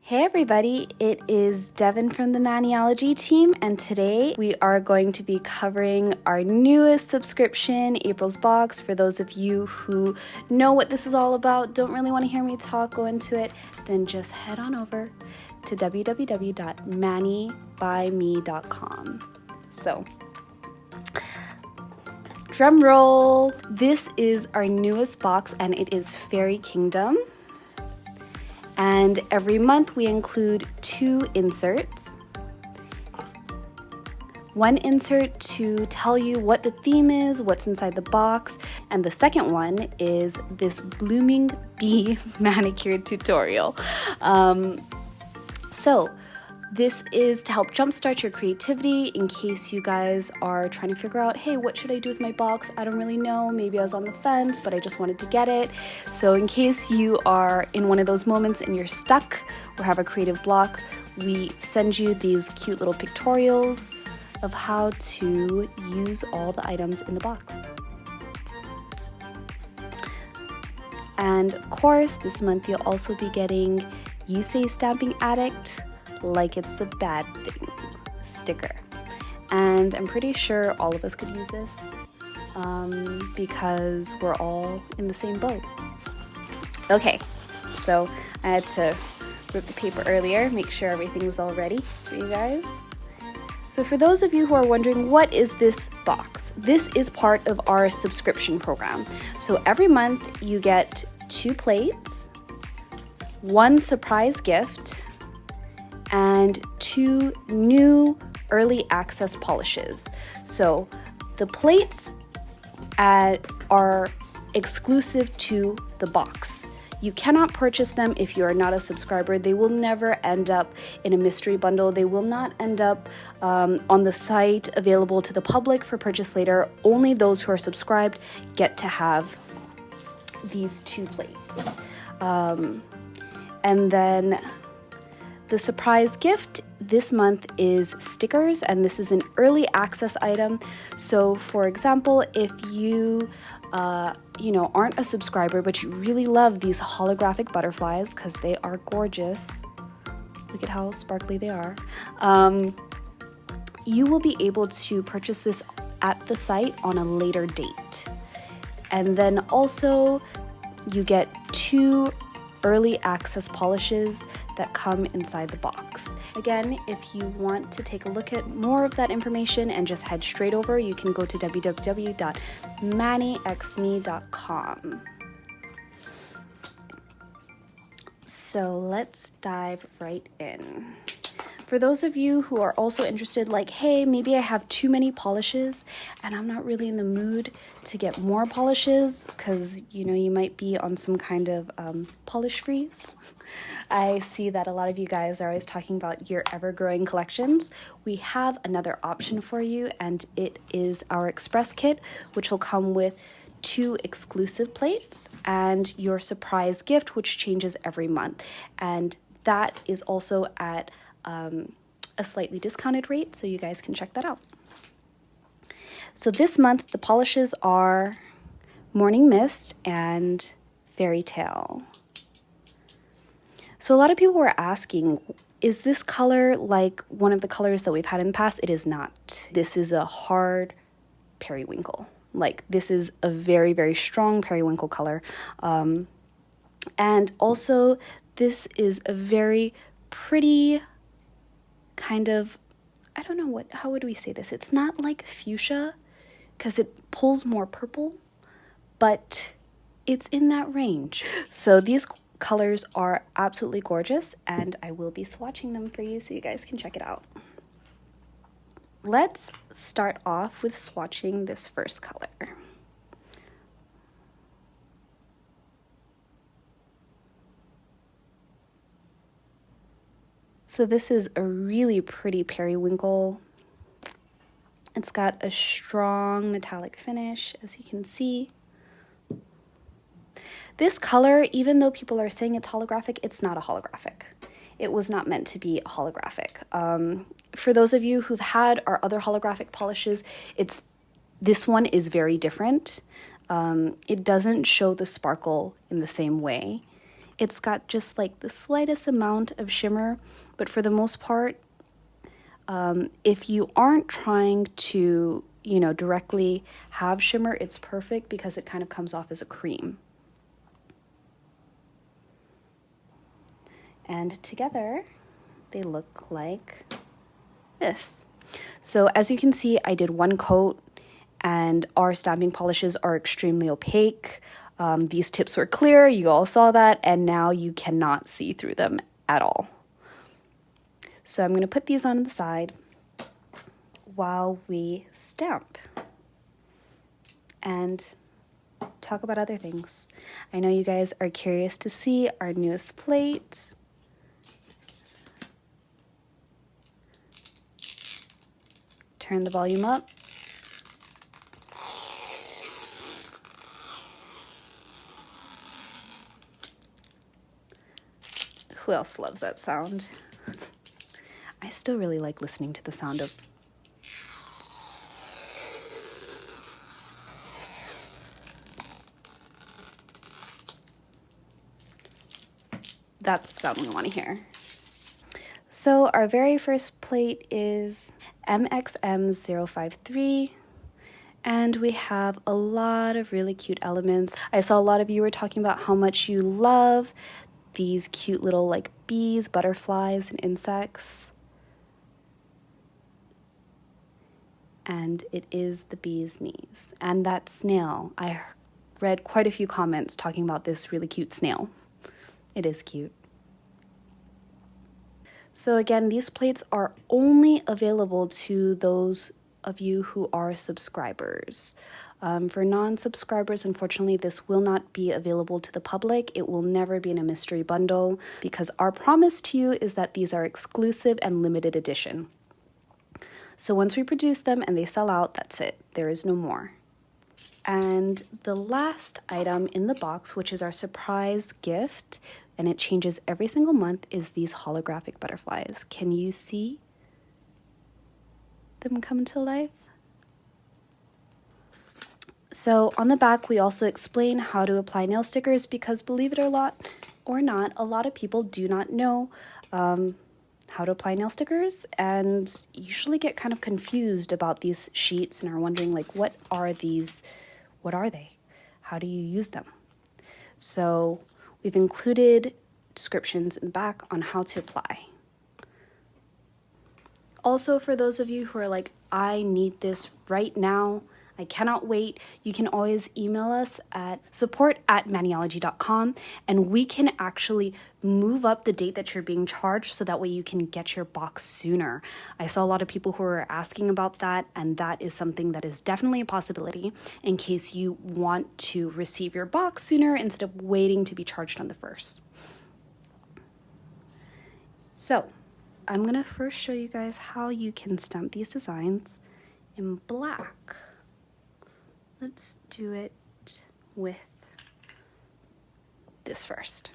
Hey everybody, it is Devon from the Maniology team, and today we are going to be covering our newest subscription, April's Box. For those of you who know what this is all about, don't really want to hear me go into it, then just head on over to www.manibuyme.com. So, drum roll! This is our newest box and it is Fairy Kingdom. And every month we include 2 inserts. One insert to tell you what the theme is, what's inside the box, and the second one is this blooming bee manicure tutorial. So this is to help jumpstart your creativity in case you guys are trying to figure out, hey, what should I do with my box? I don't really know. Maybe I was on the fence, but I just wanted to get it. So in case you are in one of those moments and you're stuck or have a creative block, we send you these cute little pictorials of how to use all the items in the box. And of course, this month you'll also be getting You Say Stamping Addict Like It's a Bad Thing sticker. And I'm pretty sure all of us could use this because we're all in the same boat. Okay, so I had to rip the paper earlier, make sure everything was all ready for you guys. So for those of you who are wondering, what is this box? This is part of our subscription program. So every month you get 2 plates, 1 surprise gift, and 2 new early access polishes. So the plates are exclusive to the box. You cannot purchase them if you are not a subscriber. They will never end up in a mystery bundle. They will not end up on the site available to the public for purchase later. Only those who are subscribed get to have these 2 plates. And then the surprise gift this month is stickers, and this is an early access item. So for example, if you aren't a subscriber, but you really love these holographic butterflies because they are gorgeous. Look at how sparkly they are. You will be able to purchase this at the site on a later date. And then also you get 2 early access polishes that come inside the box. Again, if you want to take a look at more of that information and just head straight over, you can go to www.manixme.com. So let's dive right in. For those of you who are also interested, like, hey, maybe I have too many polishes and I'm not really in the mood to get more polishes because, you might be on some kind of polish freeze. I see that a lot of you guys are always talking about your ever-growing collections. We have another option for you, and it is our Express Kit, which will come with 2 exclusive plates and your surprise gift, which changes every month. And that is also at a slightly discounted rate, so you guys can check that out. So this month the polishes are Morning Mist and Fairy Tale. So a lot of people were asking, is this color like one of the colors that we've had in the past? It is not. This is a hard periwinkle. Like, this is a very, very strong periwinkle color. And also this is a very pretty kind of, I don't know how would we say this? It's not like fuchsia because it pulls more purple, but it's in that range. So these colors are absolutely gorgeous, and I will be swatching them for you so you guys can check it out. Let's start off with swatching this first color. So this is a really pretty periwinkle. It's got a strong metallic finish, as you can see. This color, even though people are saying it's holographic, it's not a holographic. It was not meant to be a holographic. For those of you who've had our other holographic polishes, this one is very different. It doesn't show the sparkle in the same way. It's got just like the slightest amount of shimmer, but for the most part, if you aren't trying to, you know, directly have shimmer, it's perfect because it kind of comes off as a cream. And together, they look like this. So as you can see, I did one coat, and our stamping polishes are extremely opaque. These tips were clear, you all saw that, and now you cannot see through them at all. So I'm going to put these on the side while we stamp and talk about other things. I know you guys are curious to see our newest plate. Turn the volume up. Who else loves that sound? I still really like listening to the sound of that's the sound we want to hear. So our very first plate is MXM053, and we have a lot of really cute elements. I saw a lot of you were talking about how much you love these cute little like bees, butterflies, and insects. And it is the bee's knees. And that snail, I read quite a few comments talking about this really cute snail. It is cute. So again, these plates are only available to those of you who are subscribers. For non-subscribers, unfortunately, this will not be available to the public. It will never be in a mystery bundle because our promise to you is that these are exclusive and limited edition. So once we produce them and they sell out, that's it. There is no more. And the last item in the box, which is our surprise gift, and it changes every single month, is these holographic butterflies. Can you see them come to life? So on the back, we also explain how to apply nail stickers because, believe it or not, a lot of people do not know how to apply nail stickers and usually get kind of confused about these sheets and are wondering like, what are these? What are they? How do you use them? So we've included descriptions in the back on how to apply. Also, for those of you who are like, I need this right now, I cannot wait, you can always email us at support@maniology.com and we can actually move up the date that you're being charged so that way you can get your box sooner. I saw a lot of people who were asking about that, and that is something that is definitely a possibility in case you want to receive your box sooner instead of waiting to be charged on the 1st. So I'm gonna first show you guys how you can stamp these designs in black. Let's do it with this first.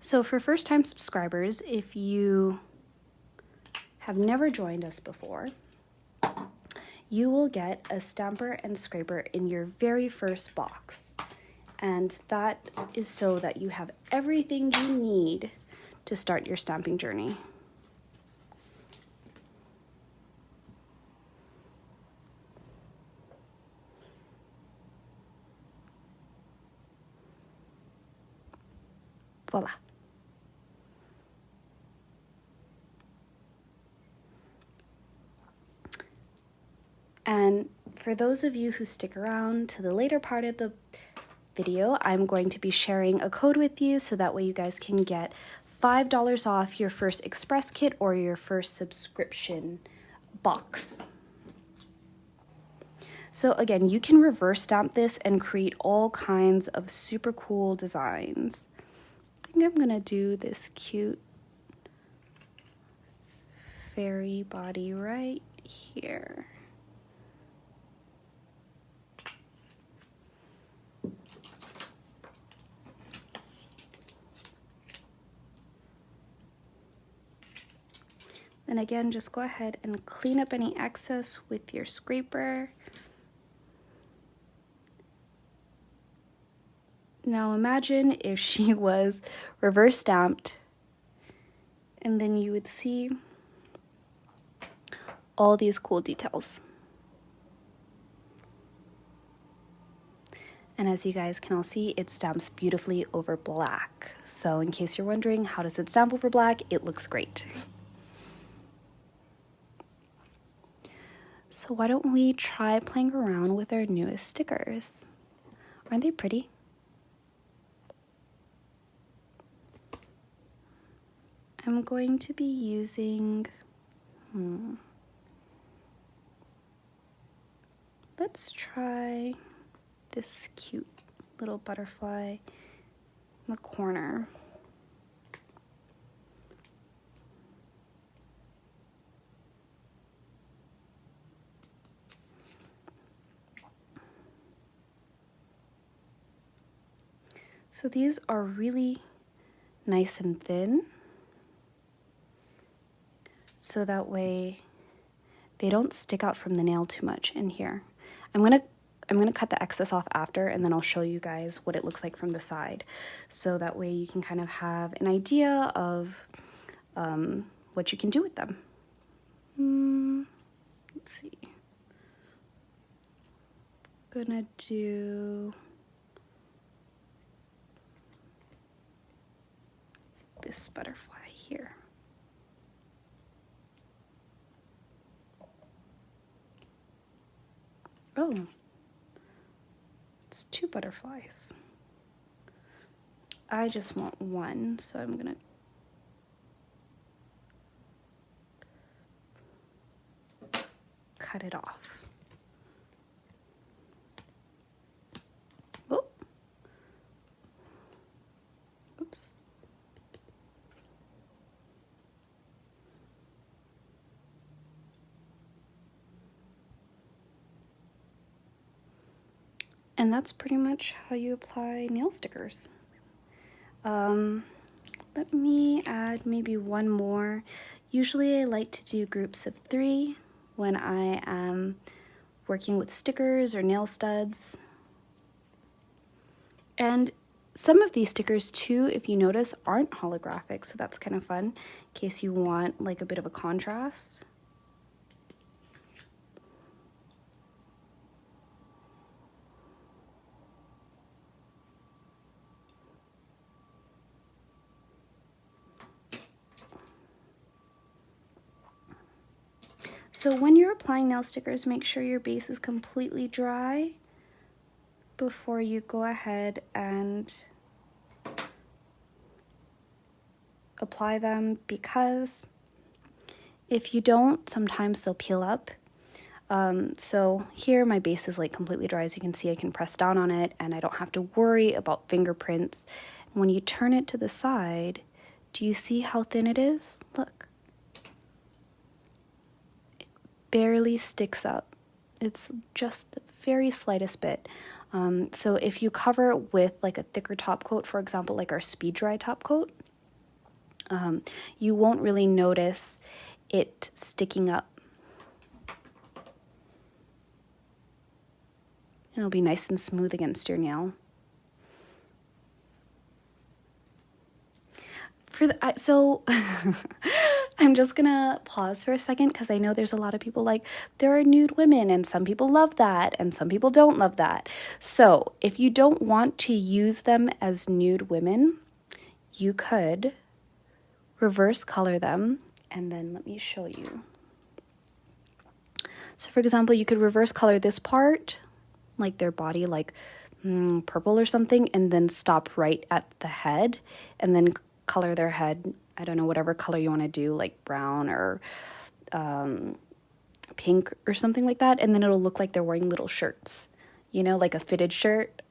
So for first-time subscribers, if you have never joined us before, you will get a stamper and scraper in your very first box. And that is so that you have everything you need to start your stamping journey. Voila. And for those of you who stick around to the later part of the video, I'm going to be sharing a code with you so that way you guys can get $5 off your first express kit or your first subscription box. So again, you can reverse stamp this and create all kinds of super cool designs. I think I'm gonna do this cute fairy body right here. Then again, just go ahead and clean up any excess with your scraper. Now imagine if she was reverse stamped, and then you would see all these cool details. And as you guys can all see, it stamps beautifully over black. So in case you're wondering, how does it stamp over black? It looks great. So why don't we try playing around with our newest stickers? Aren't they pretty? I'm going to be using, let's try this cute little butterfly in the corner. So these are really nice and thin, so that way they don't stick out from the nail too much in here. I'm gonna cut the excess off after, and then I'll show you guys what it looks like from the side. So that way you can kind of have an idea of what you can do with them. Let's see. Gonna do this butterfly here. Oh, it's two butterflies. I just want one, so I'm gonna cut it off. Oh, oops. And that's pretty much how you apply nail stickers. Let me add maybe one more. Usually I like to do groups of 3 when I am working with stickers or nail studs. And some of these stickers too, if you notice, aren't holographic, so that's kind of fun in case you want like a bit of a contrast. So when you're applying nail stickers, make sure your base is completely dry before you go ahead and apply them, because if you don't, sometimes they'll peel up. So here my base is like completely dry. As you can see, I can press down on it and I don't have to worry about fingerprints. When you turn it to the side, do you see how thin it is? Look. It barely sticks up. It's just the very slightest bit. So if you cover it with like a thicker top coat, for example, like our speed dry top coat, you won't really notice it sticking up. It'll be nice and smooth against your nail. So I'm just gonna pause for a second because I know there's a lot of people like, there are nude women and some people love that and some people don't love that. So if you don't want to use them as nude women, you could reverse color them, and then let me show you. So for example, you could reverse color this part, like their body, like purple or something, and then stop right at the head, and then color their head, I don't know, whatever color you want to do, like brown or pink or something like that, and then it'll look like they're wearing little shirts, you know, like a fitted shirt.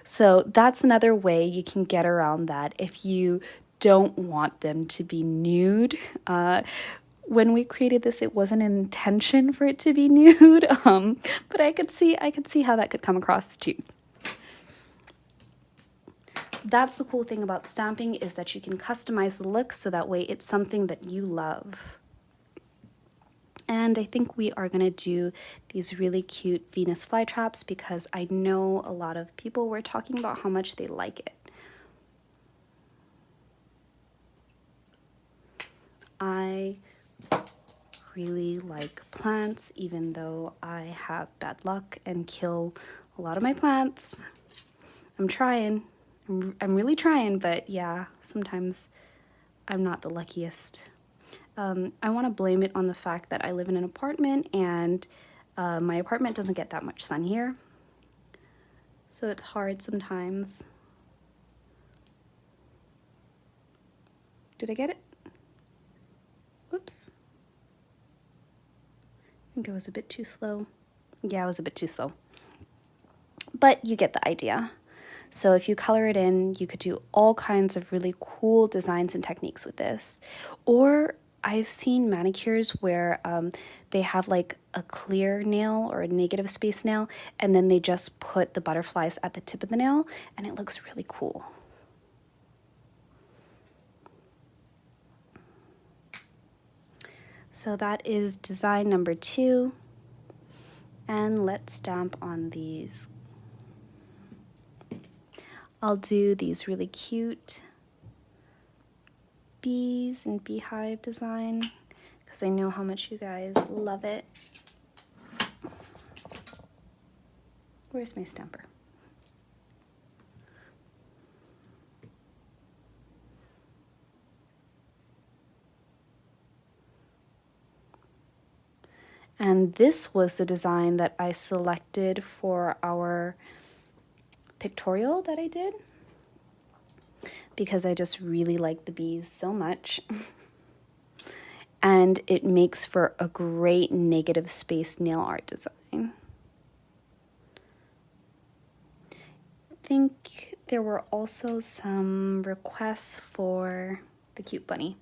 So that's another way you can get around that if you don't want them to be nude. When we created this, it wasn't an intention for it to be nude, but I could see how that could come across too. That's the cool thing about stamping, is that you can customize the look so that way it's something that you love. And I think we are gonna do these really cute Venus flytraps because I know a lot of people were talking about how much they like it. I really like plants, even though I have bad luck and kill a lot of my plants. I'm trying. I'm really trying, but yeah, sometimes I'm not the luckiest. I want to blame it on the fact that I live in an apartment and my apartment doesn't get that much sun here. So it's hard sometimes. Did I get it? Whoops. I think it was a bit too slow. Yeah, it was a bit too slow. But you get the idea. So if you color it in, you could do all kinds of really cool designs and techniques with this. Or I've seen manicures where they have like a clear nail or a negative space nail, and then they just put the butterflies at the tip of the nail, and it looks really cool. So that is design number 2. And let's stamp on these. I'll do these really cute bees and beehive design because I know how much you guys love it. Where's my stamper? And this was the design that I selected for our pictorial that I did, because I just really like the bees so much. And it makes for a great negative space nail art design. I think there were also some requests for the cute bunny.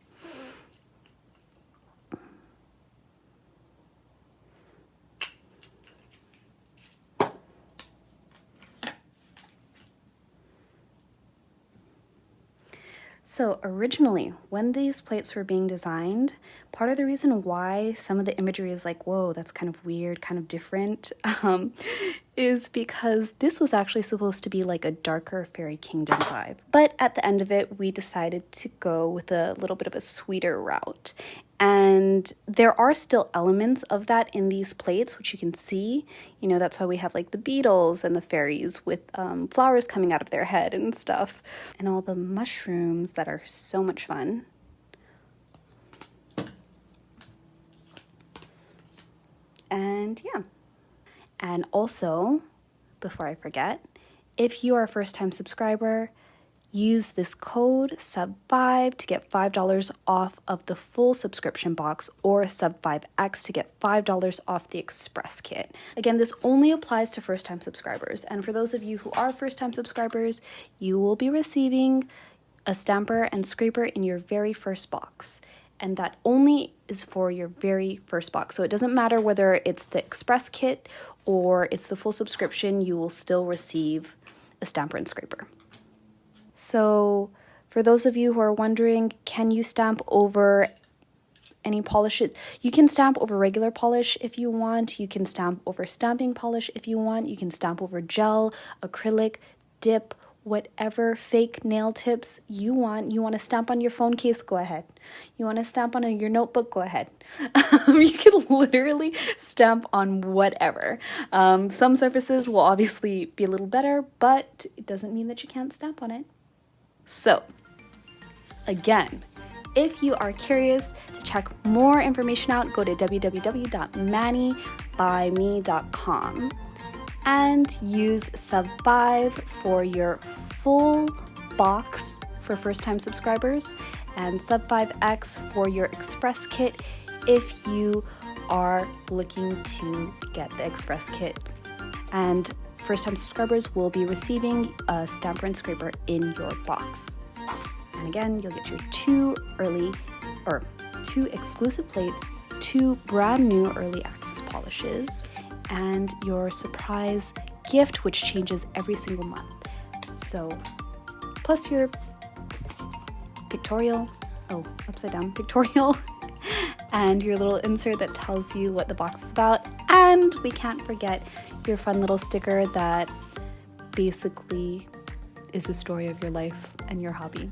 So originally, when these plates were being designed, part of the reason why some of the imagery is like, whoa, that's kind of weird, kind of different, is because this was actually supposed to be like a darker fairy kingdom vibe. But at the end of it, we decided to go with a little bit of a sweeter route. And there are still elements of that in these plates, which you can see. You know, that's why we have like the beetles and the fairies with flowers coming out of their head and stuff. And all the mushrooms that are so much fun. And yeah. And also, before I forget, if you are a first-time subscriber, use this code SUB5 to get $5 off of the full subscription box, or SUB5X to get $5 off the express kit. Again, this only applies to first-time subscribers. And for those of you who are first-time subscribers, you will be receiving a stamper and scraper in your very first box. And that only is for your very first box. So it doesn't matter whether it's the express kit or it's the full subscription, you will still receive a stamper and scraper. So for those of you who are wondering, can you stamp over any polishes? You can stamp over regular polish if you want. You can stamp over stamping polish if you want. You can stamp over gel, acrylic, dip, whatever fake nail tips you want. You want to stamp on your phone case, go ahead. You want to stamp on your notebook, go ahead. You can literally stamp on whatever. Some surfaces will obviously be a little better, but it doesn't mean that you can't stamp on it. So, again, if you are curious to check more information out, go to www.manibymeme.com and use SUB5 for your full box for first-time subscribers and SUB5X for your express kit if you are looking to get the express kit. And first-time subscribers will be receiving a stamper and scraper in your box. And again, you'll get your two exclusive plates, 2 brand new early access polishes, and your surprise gift, which changes every single month. So, plus your pictorial, pictorial, and your little insert that tells you what the box is about. And we can't forget your fun little sticker that basically is the story of your life and your hobby.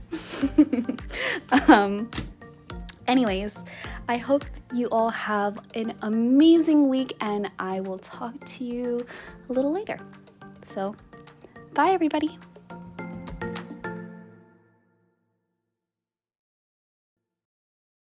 Anyways, I hope you all have an amazing week, and I will talk to you a little later. So, bye everybody.